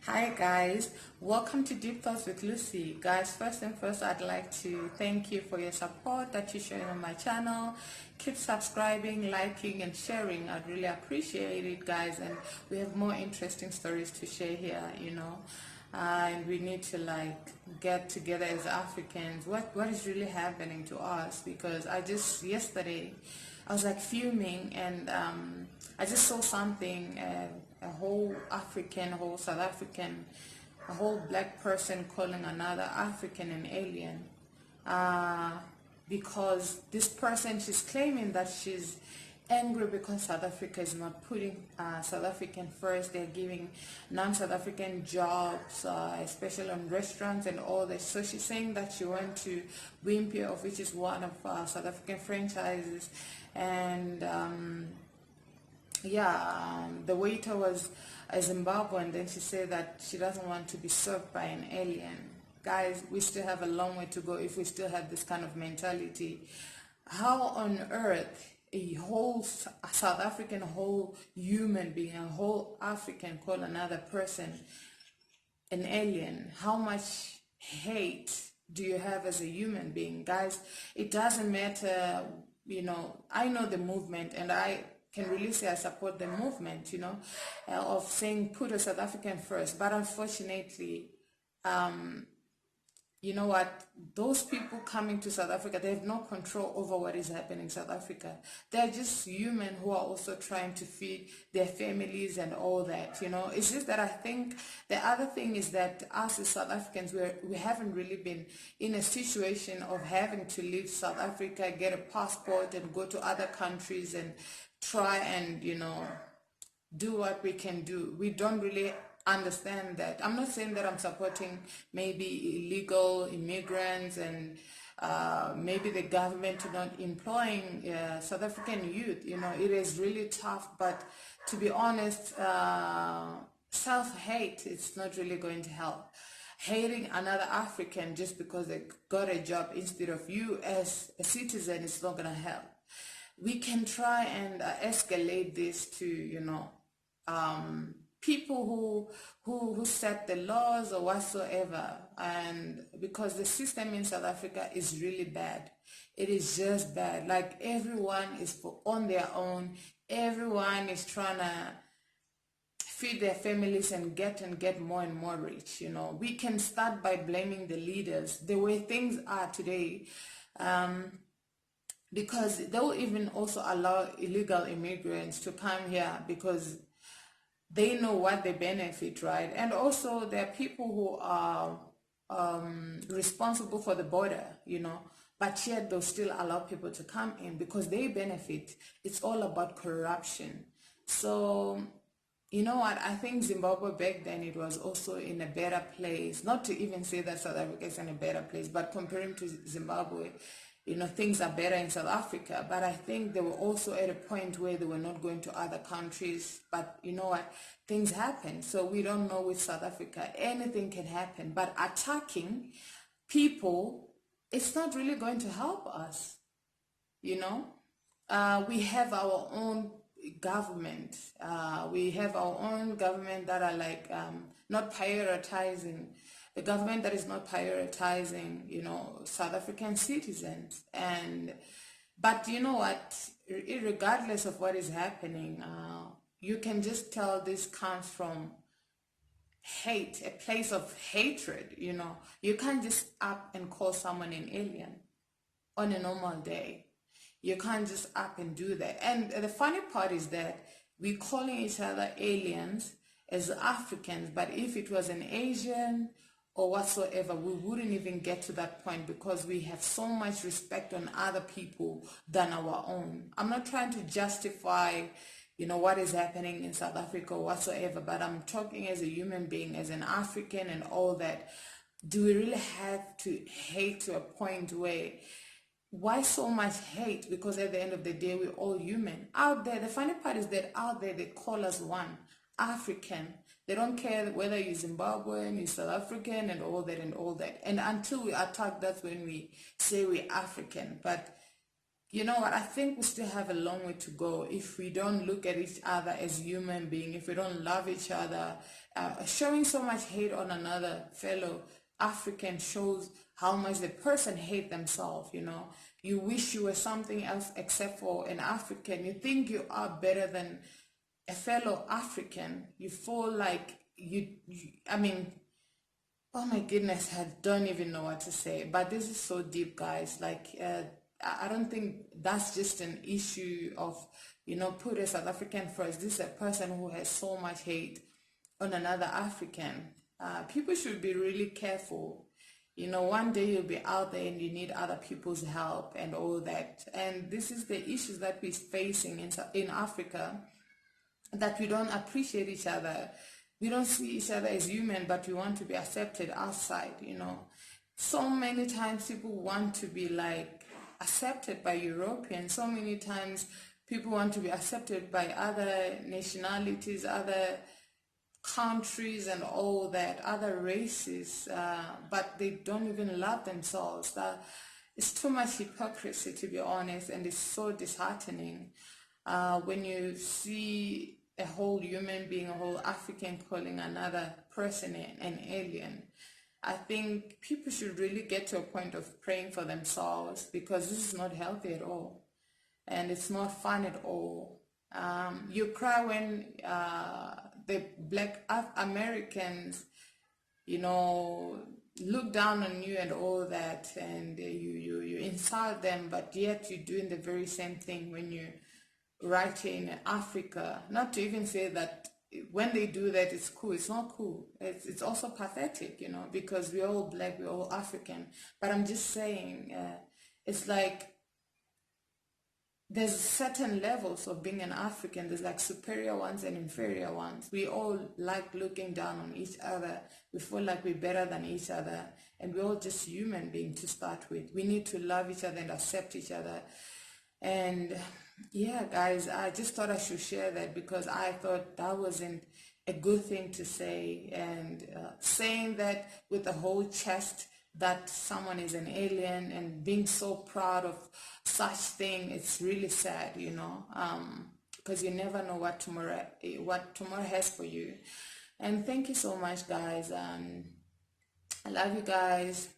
Hi guys, welcome to Deep Thoughts with Lucy. Guys, first and first, I'd like to thank you for your support that you're showing on my channel. Keep subscribing, liking, and sharing. I'd really appreciate it, guys. And we have more interesting stories to share here. And we need to get together as Africans. What is really happening to us? Because yesterday I was fuming, and I just saw something. A whole South African, a whole black person calling another African an alien, because this person, she's claiming that she's angry because South Africa is not putting South African first. They're giving non-South African jobs, especially on restaurants and all that. So she's saying that she went to Wimpy, which is one of South African franchises, and the waiter was a Zimbabwean. Then she said that she doesn't want to be served by an alien. Guys, we still have a long way to go if we still have this kind of mentality. How on earth a whole South African, whole human being, a whole African call another person an alien? How much hate do you have as a human being? Guys, it doesn't matter. I know the movement, and I can really say I support the movement, of saying put a South African first. But unfortunately, you know what, those people coming to South Africa, they have no control over what is happening in South Africa. They're just human who are also trying to feed their families and all that. It's just that I think the other thing is that us as South Africans, we haven't really been in a situation of having to leave South Africa, get a passport and go to other countries and try and do what we can do. We don't really understand that. I'm not saying that I'm supporting maybe illegal immigrants and maybe the government to not employing South African youth. It is really tough, but to be honest, self-hate, it's not really going to help. Hating another African just because they got a job instead of you as a citizen is not going to help. We can try and escalate this to people who set the laws or whatsoever, and because the system in South Africa is really bad. It is just bad. Everyone is on their own. Everyone is trying to feed their families and get more and more rich. We can start by blaming the leaders, the way things are today. Because they will even also allow illegal immigrants to come here because they know what they benefit, right? And also there are people who are responsible for the border, but yet they'll still allow people to come in because they benefit. It's all about corruption. So, you know what? I think Zimbabwe back then, it was also in a better place. Not to even say that South Africa is in a better place, but comparing to Zimbabwe, things are better in South Africa. But I think they were also at a point where they were not going to other countries. But you know what? Things happen. So we don't know with South Africa. Anything can happen. But attacking people, it's not really going to help us. We have our own government. We have our own government that are not prioritizing. The government that is not prioritizing, South African citizens. But you know what? Regardless of what is happening, you can just tell this comes from hate, a place of hatred. You can't just up and call someone an alien on a normal day. You can't just up and do that. And the funny part is that we're calling each other aliens as Africans, but if it was an Asian or whatsoever, we wouldn't even get to that point because we have so much respect on other people than our own. I'm not trying to justify, what is happening in South Africa or whatsoever, but I'm talking as a human being, as an African and all that. Do we really have to hate to a point where, why so much hate? Because at the end of the day, we're all human. Out there, the funny part is that out there, they call us one, African. They don't care whether you're Zimbabwean, you're South African, and all that and all that. And until we attack, that's when we say we're African. But you know what, I think we still have a long way to go if we don't look at each other as human beings, if we don't love each other. Showing so much hate on another fellow African shows how much the person hate themselves, you know. You wish you were something else except for an African. You think you are better than a fellow African. You feel like I mean, oh my goodness, I don't even know what to say. But this is so deep, guys. Like, I don't think that's just an issue of, you know, put a South African first. This is a person who has so much hate on another African. People should be really careful. You know, one day you'll be out there and you need other people's help and all that. And this is the issues that we're facing in Africa, that we don't appreciate each other. We don't see each other as human, but we want to be accepted outside, you know. So many times people want to be like accepted by Europeans. So many times people want to be accepted by other nationalities, other countries and all that, other races, but they don't even love themselves. It's too much hypocrisy, to be honest, and it's so disheartening when you see a whole human being, a whole African calling another person an alien. I think people should really get to a point of praying for themselves, because this is not healthy at all, and it's not fun at all. You cry when the black Americans, you know, look down on you and all that, and you insult them, but yet you're doing the very same thing when you right here in Africa. Not to even say that when they do that it's cool. It's not cool. It's also pathetic, you know, because we're all black, we're all African. But I'm just saying, it's like there's certain levels of being an African. There's like superior ones and inferior ones. We all like looking down on each other. We feel like we're better than each other, and we're all just human beings to start with. We need to love each other and accept each other. And yeah, guys, I just thought I should share that, because I thought that wasn't a good thing to say. And saying that with a whole chest, that someone is an alien, and being so proud of such thing, it's really sad, you know, because you never know what tomorrow has for you. And thank you so much, guys. I love you guys.